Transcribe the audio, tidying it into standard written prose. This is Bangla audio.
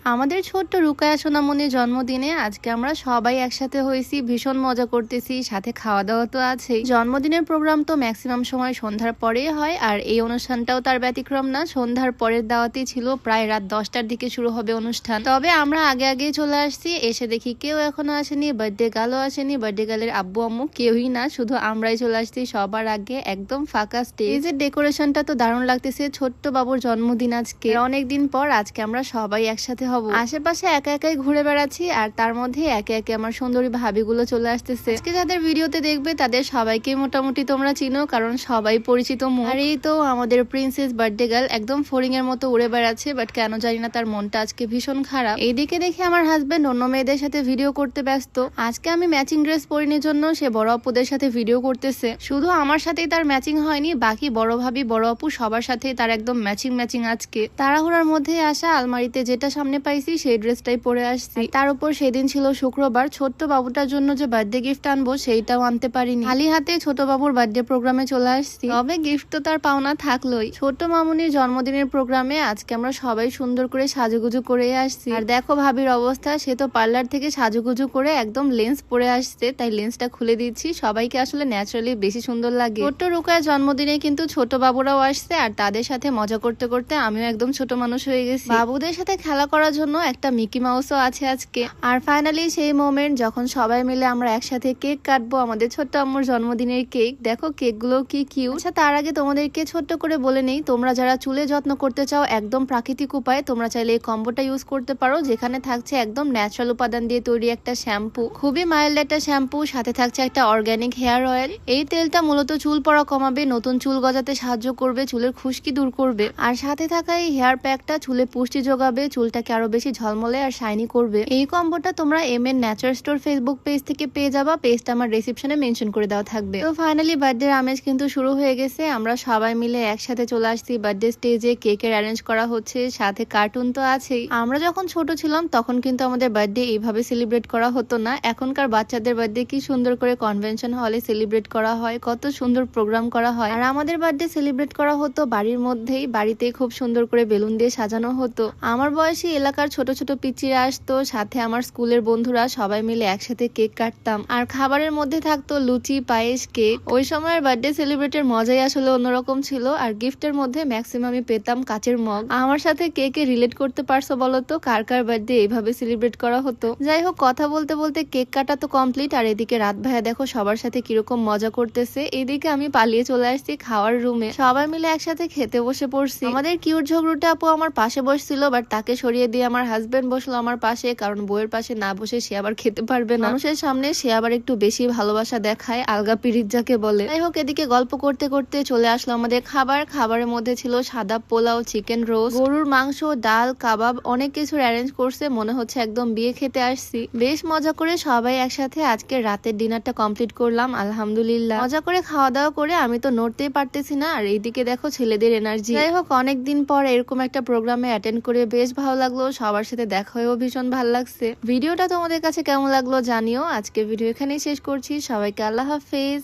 আমাদের ছোট্ট রুকায়া সোনামনির জন্মদিনে আজকে আমরা সবাই একসাথে হয়েছি, ভীষণ মজা করতেছি, সাথে খাওয়া দাওয়া তো আছেই। জন্মদিনের প্রোগ্রাম তো ম্যাক্সিমাম সময় সন্ধ্যার পরেই হয়, আর এই অনুষ্ঠানটাও তার ব্যতিক্রম না। সন্ধ্যার পরের দাওয়াতেই ছিল, প্রায় রাত 10টার দিকে শুরু হবে অনুষ্ঠান। তবে আমরা আগে আগেই চলে আসছি, এসে দেখি কেউ এখনো আসেনি, বার্থডে গালও আসেনি, বার্থডে গালের আব্বু আম্মু কেউই না, শুধু আমরাই চলে আসছি সবার আগে। একদম ফাঁকা স্টেজের ডেকোরেশনটা তো দারুণ লাগতেছে। ছোট্ট বাবুর জন্মদিন আজকে, অনেকদিন পর আজকে আমরা সবাই একসাথে হব। আশেপাশে একা একাই ঘুরে বেড়াচ্ছি, আর তার মধ্যে একে একে আমার সুন্দরী ভাবিগুলো চলে আসতেছে। আজকে যাদের ভিডিওতে দেখবে তাদের সবাইকে মোটামুটি তোমরা চিনো, কারণ সবাই পরিচিত মুখ। আর এই তো আমাদের প্রিন্সেস বার্থডে গার্ল একদম ফড়িং এর মতো উড়ে বেড়াচ্ছে, বাট কেন জানি না তার মনটা আজকে ভীষণ খারাপ। এইদিকে দেখি আমার হাজবেন্ড অন্য মেয়েদের সাথে ভিডিও করতে ব্যস্ত। আজকে আমি ম্যাচিং ড্রেস পরিনি জন্য সে বড় আপুদের সাথে ভিডিও করতেছে। শুধু আমার সাথেই তার ম্যাচিং হয়নি, বাকি বড় ভাবি বড় আপু সবার সাথেই তার একদম ম্যাচিং ম্যাচিং। আজকে তাড়াহুড়ার মধ্যে আসা, আলমারিতে যেটা সামনে পাইছি সেই ড্রেসটাই পরে আসছি। তার উপর সেদিন ছিল শুক্রবার, ছোট্ট বাবুটার জন্য যে বার্থডে গিফট আনবো সেইটাও আনতে পারিনি, খালি হাতে ছোট বাবুর বার্থডে প্রোগ্রামে চলে আসছি। তবে গিফট তো তার পাওনা থাকলোই। ছোট মামুনির জন্মদিনের প্রোগ্রামে আজকে আমরা সবাই সুন্দর করে সাজুগুজু করে আসছি। আর দেখো ভাবির অবস্থা, সে তো পার্লার থেকে সাজুগুজু করে একদম লেন্স পরে আসছে, তাই লেন্সটা খুলে দিচ্ছি। সবাইকে আসলে ন্যাচারালি বেশি সুন্দর লাগে। ছোট্ট রুকার জন্মদিনে কিন্তু ছোট বাবুরাও আসছে, আর তাদের সাথে মজা করতে করতে আমিও একদম ছোট মানুষ হয়ে গেছি। বাবুদের সাথে খেলা করার জন্য একটা মিকি মাউসও আছে আজকে। আর ফাইনালি সেই মোমেন্ট যখন সবাই মিলে আমরা একসাথে কেক কাটবো, আমাদের ছোট্ট আম্মুর জন্মদিনের কেক। দেখো কেকগুলো কি কিউট। আচ্ছা, তার আগে তোমাদেরকে ছোট্ট করে বলে নেই, তোমরা যারা চুলে যত্ন করতে চাও একদম প্রাকৃতিক উপায়ে, তোমরা চাইলে এই কম্বোটা ইউজ করতে পারো, যেখানে থাকছে একদম ন্যাচারাল উপাদান দিয়ে তৈরি একটা শ্যাম্পু, খুবই মাইল্ড একটা শ্যাম্পু, সাথে থাকছে একটা অর্গানিক হেয়ার অয়েল। এই তেলটা মূলত চুল পড়া কমাবে, নতুন চুল গজাতে সাহায্য করবে, চুলের খুশকি দূর করবে। আর সাথে থাকা এই হেয়ার প্যাকটা চুলে পুষ্টি যোগাবে, চুলটাকে আরো বেশি ঝলমলে আর শাইনি করবে। এই কম্বোটা তোমরা MN nature store Facebook page থেকে পেয়ে যাবা, পেজটা আমার ডেসক্রিপশনে মেনশন করে দেওয়া থাকবে। তো ফাইনালি বার্থডে আমেজ কিন্তু শুরু হয়ে গেছে। আমরা সবাই মিলে একসাথে চলে আসছি বার্থডে স্টেজে, কেকের অ্যারেঞ্জ করা হচ্ছে, সাথে কার্টুন তো আছেই। আমরা যখন ছোট ছিলাম তখন কিন্তু আমাদের বার্থডে এইভাবে সেলিব্রেট করা হতো না। এখনকার বাচ্চাদের বার্থডে কি সুন্দর করে কনভেনশন হলে সেলিব্রেট করা হয়, কত সুন্দর প্রোগ্রাম করা হয়। আর আমাদের বার্থডে সেলিব্রেট করা হতো বাড়ির মধ্যেই, বাড়িতেই খুব সুন্দর করে বেলুন দিয়ে সাজানো হতো। আমার বয়সী এলাকার ছোট ছোট পিচ্চিরা আসতো, সাথে আমার স্কুলের বন্ধুরা, সবাই মিলে একসাথে কেক কাটতাম। আর খাবারের মধ্যে থাকতো লুচি, পায়েস, কেক। ওই সময়ের বার্থডে সেলিব্রেটের মজাই আসলে অন্যরকম ছিল। আর গিফটের মধ্যে ম্যাক্সিমামই পেতাম কাচের মগ। আমার সাথে কেকে রিলেট করতে পারছো বলতো, কার কার বার্থডে এইভাবে সেলিব্রেট করা হতো? যাই হোক, কথা বলতে বলতে কেক কাটা তো কমপ্লিট, আর এদিকে রাত ভাইয়া দেখো সবার সাথে কিরকম মজা করতেছে। এদিকে আমি পালিয়ে চলে আসছি খাওয়ার রুমে, সবাই মিলে একসাথে খেতে বসে পড়ছি। আমাদের কিউট ঝগড়ুটা আপু আমার পাশে বসছিল, বাট তাকে সরিয়ে দিয়ে আমার হাজবেন্ড বসলো আমার পাশে, কারণ বউয়ের পাশে না বসে সে আবার খেতে পারবে না। মানুষের সামনে সে আবার একটু বেশি ভালোবাসা দেখায়, আলগা পিরিত যাকে বলে। যাই হোক, এদিকে গল্প করতে করতে চলে আসলো আমাদের খাবার। খাবারের মধ্যে ছিল সাদা পোলাও, চিকেন রোস্ট, গরুর মাংস, ডাল, কাবাব, অনেক কিছুর অ্যারেঞ্জ করছে, মনে হচ্ছে একদম বিয়ে খেতে আসছি। বেশ মজা করে সবাই একসাথে আজকে রাতের ডিনারটা কমপ্লিট করলাম আলহামদুলিল্লাহ। মজা করে খাওয়া দাওয়া করে আমি তো নড়তেই পারতেছি না, আর এইদিকে দেখো ছেলেদের এনার্জি। যাই হোক, অনেকদিন পর এরকম একটা প্রোগ্রামে অ্যাটেন্ড করে বেশ ভালো লাগলো, সবার সাথে দেখা হয়েও ভীষণ ভালো লাগছে। ভিডিওটা তোমাদের কাছে কেমন লাগলো জানিও। আজকে ভিডিও এখানেই শেষ করছি, সবাইকে আল্লাহ হাফেজ।